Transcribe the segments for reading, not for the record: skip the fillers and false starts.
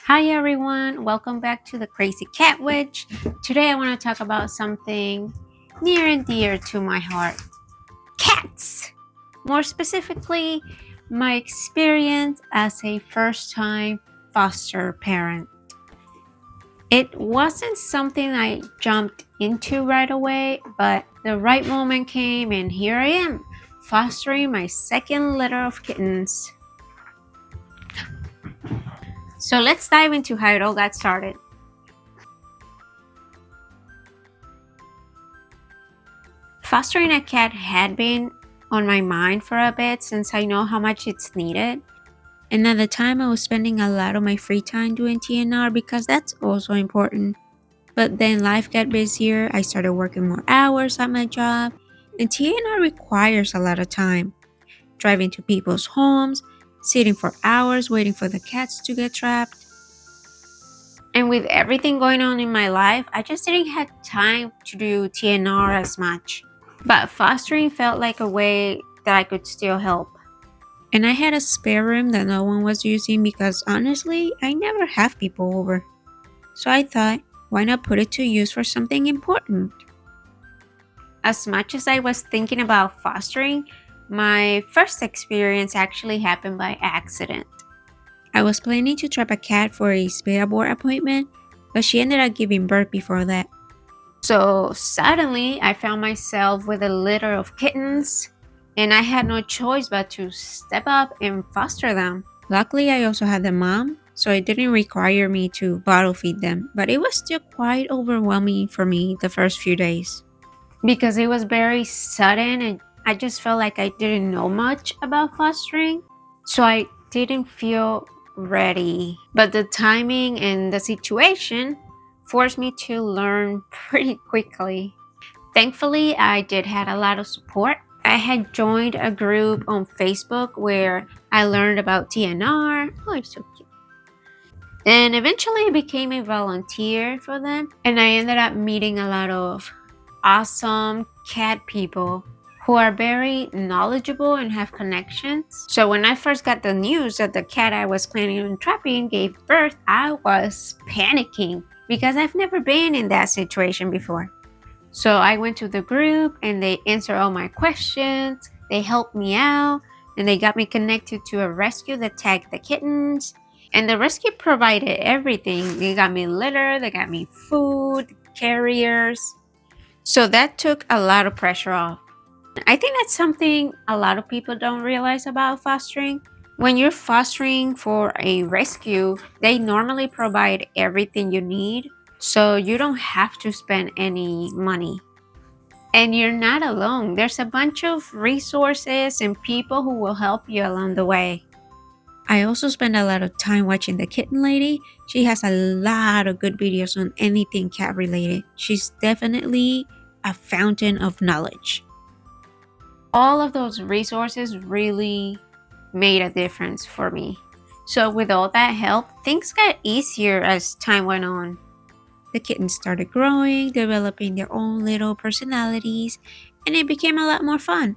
Hi everyone, welcome back to the Crazy Cat Witch. Today I want to talk about something near and dear to my heart. Cats! More specifically, my experience as a first-time foster parent. It wasn't something I jumped into right away, but the right moment came and here I am, fostering my second litter of kittens. So let's dive into how it all got started. Fostering a cat had been on my mind for a bit since I know how much it's needed. And at the time, I was spending a lot of my free time doing TNR because that's also important. But then life got busier, I started working more hours at my job, and TNR requires a lot of time. Driving to people's homes, sitting for hours waiting for the cats to get trapped. And with everything going on in my life, I just didn't have time to do TNR as much. But fostering felt like a way that I could still help. And I had a spare room that no one was using because honestly, I never have people over. So I thought, why not put it to use for something important? As much as I was thinking about fostering, my first experience actually happened by accident. I was planning to trap a cat for a spay board appointment, but she ended up giving birth before that. So suddenly, I found myself with a litter of kittens, and I had no choice but to step up and foster them. Luckily, I also had a mom, so it didn't require me to bottle feed them, but it was still quite overwhelming for me the first few days. Because it was very sudden, and I just felt like I didn't know much about fostering, so I didn't feel ready. But the timing and the situation forced me to learn pretty quickly. Thankfully, I did have a lot of support. I had joined a group on Facebook where I learned about TNR. Oh, it's so cute. And eventually I became a volunteer for them. And I ended up meeting a lot of awesome cat people who are very knowledgeable and have connections. So when I first got the news that the cat I was planning on trapping gave birth, I was panicking because I've never been in that situation before. So I went to the group and they answered all my questions. They helped me out and they got me connected to a rescue that tagged the kittens. And the rescue provided everything. They got me litter, they got me food, carriers. So that took a lot of pressure off. I think that's something a lot of people don't realize about fostering. When you're fostering for a rescue, they normally provide everything you need, so you don't have to spend any money. And you're not alone. There's a bunch of resources and people who will help you along the way. I also spend a lot of time watching the Kitten Lady. She has a lot of good videos on anything cat related. She's definitely a fountain of knowledge. All of those resources really made a difference for me. So with all that help, things got easier as time went on. The kittens started growing, developing their own little personalities, and it became a lot more fun.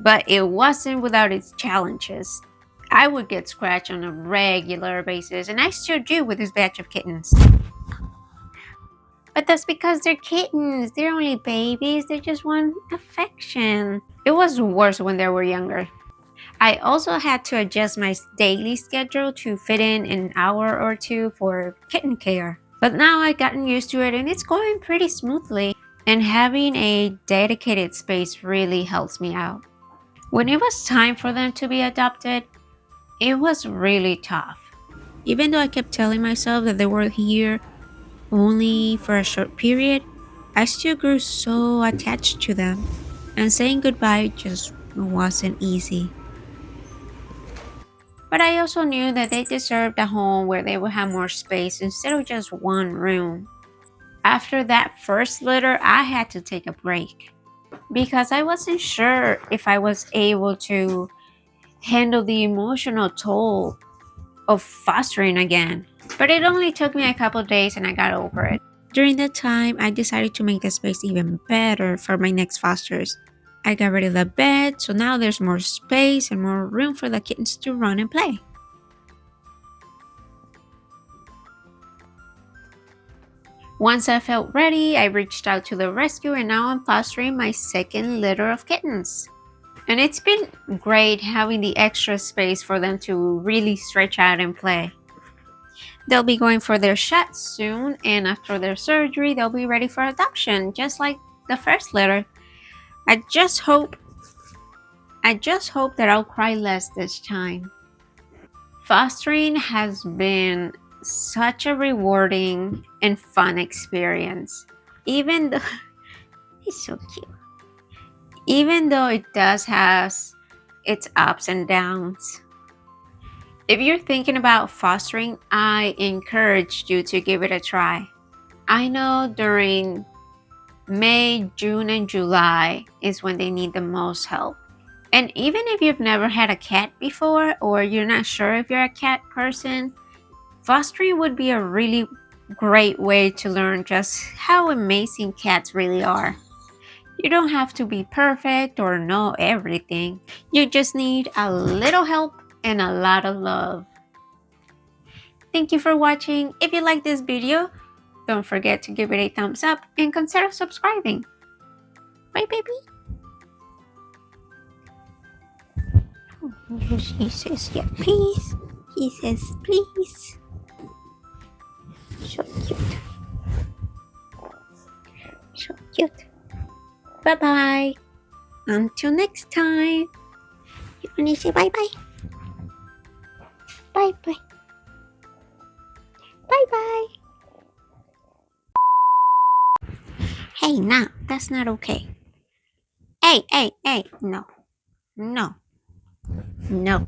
But it wasn't without its challenges. I would get scratched on a regular basis, and I still do with this batch of kittens. But that's because they're kittens. They're only babies. They just want affection. It was worse when they were younger. I also had to adjust my daily schedule to fit in an hour or two for kitten care. But now I've gotten used to it and it's going pretty smoothly. And having a dedicated space really helps me out. When it was time for them to be adopted, it was really tough. Even though I kept telling myself that they were here only for a short period, I still grew so attached to them. And saying goodbye just wasn't easy. But I also knew that they deserved a home where they would have more space instead of just one room. After that first litter, I had to take a break because I wasn't sure if I was able to handle the emotional toll of fostering again. But it only took me a couple days and I got over it. During that time, I decided to make the space even better for my next fosters. I got rid of the bed, so now there's more space and more room for the kittens to run and play. Once I felt ready, I reached out to the rescue and now I'm fostering my second litter of kittens. And it's been great having the extra space for them to really stretch out and play. They'll be going for their shots soon, and after their surgery, they'll be ready for adoption, just like the first litter. I just hope that I'll cry less this time. Fostering has been such a rewarding and fun experience. Even though he's so cute. Even though it does have its ups and downs. If you're thinking about fostering, I encourage you to give it a try. I know during May, June, and July is when they need the most help. And even if you've never had a cat before or you're not sure if you're a cat person, fostering would be a really great way to learn just how amazing cats really are. You don't have to be perfect or know everything. You just need a little help and a lot of love. Thank you for watching. If you like this video, don't forget to give it a thumbs up and consider subscribing. Bye, baby. He says, yeah, please. He says, please. So cute. So cute. Bye-bye. Until next time. You want to say bye-bye? Bye-bye. Bye-bye. Hey, nah, that's not okay. Hey, hey, hey. No. No. No.